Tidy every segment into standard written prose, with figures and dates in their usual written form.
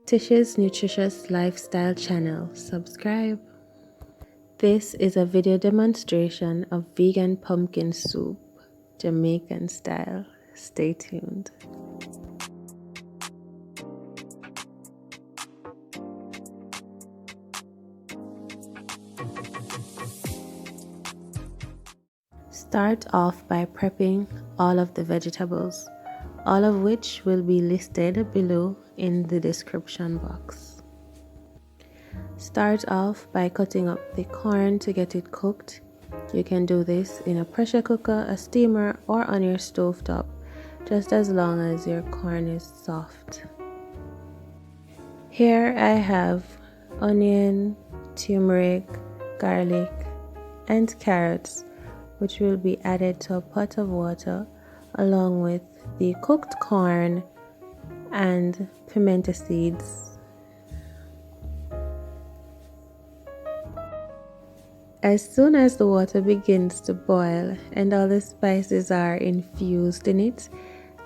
Tish's Nutritious Lifestyle channel. Subscribe. This is a video demonstration of vegan pumpkin soup, Jamaican style. Stay tuned. Start off by prepping all of the vegetables, all of which will be listed below in the description box. Start off by cutting up the corn to get it cooked. You can do this in a pressure cooker, a steamer, or on your stove top, just as long as your corn is soft. Here I have onion, turmeric, garlic, and carrots, which will be added to a pot of water along with the cooked corn and pimento seeds. As soon as the water begins to boil and all the spices are infused in it,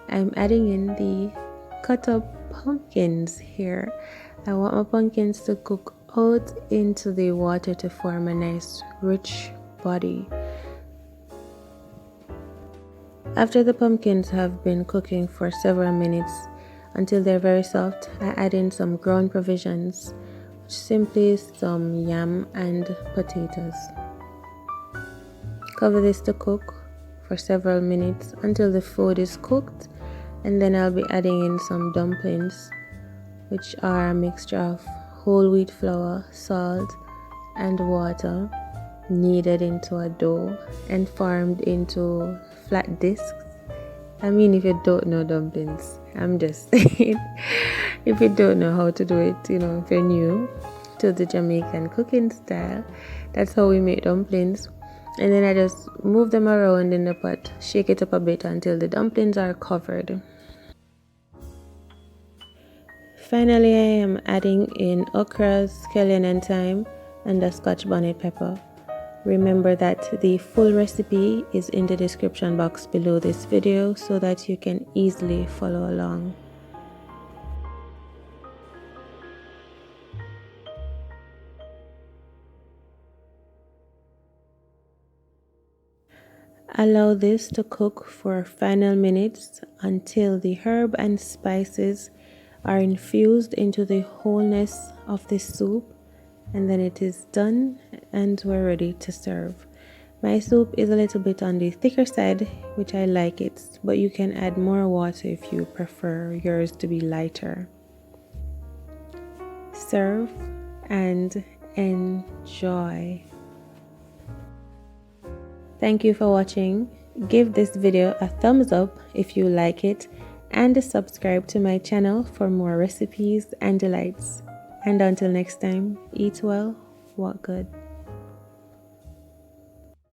I'm adding in the cut up pumpkins here. I want my pumpkins to cook out into the water to form a nice rich body. After the pumpkins have been cooking for several minutes until they're very soft, I add in some ground provisions, which simply is some yam and potatoes. Cover this to cook for several minutes until the food is cooked, and then I'll be adding in some dumplings, which are a mixture of whole wheat flour, salt, and water kneaded into a dough and formed into flat discs. I mean, if you don't know dumplings, I'm just saying, if you don't know how to do it, if you're new to the Jamaican cooking style, that's how we make dumplings. And then I just move them around in the pot, shake it up a bit until the dumplings are covered. Finally, I am adding in okra, scallion and thyme, and a Scotch bonnet pepper. Remember that the full recipe is in the description box below this video so that you can easily follow along. Allow this to cook for final minutes until the herb and spices are infused into the wholeness of the soup, and then it is done and we're ready to serve. My soup is a little bit on the thicker side, which I like it, but you can add more water if you prefer yours to be lighter. Serve and enjoy. Thank you for watching. Give this video a thumbs up if you like it, and subscribe to my channel for more recipes and delights. And until next time, eat well, walk good.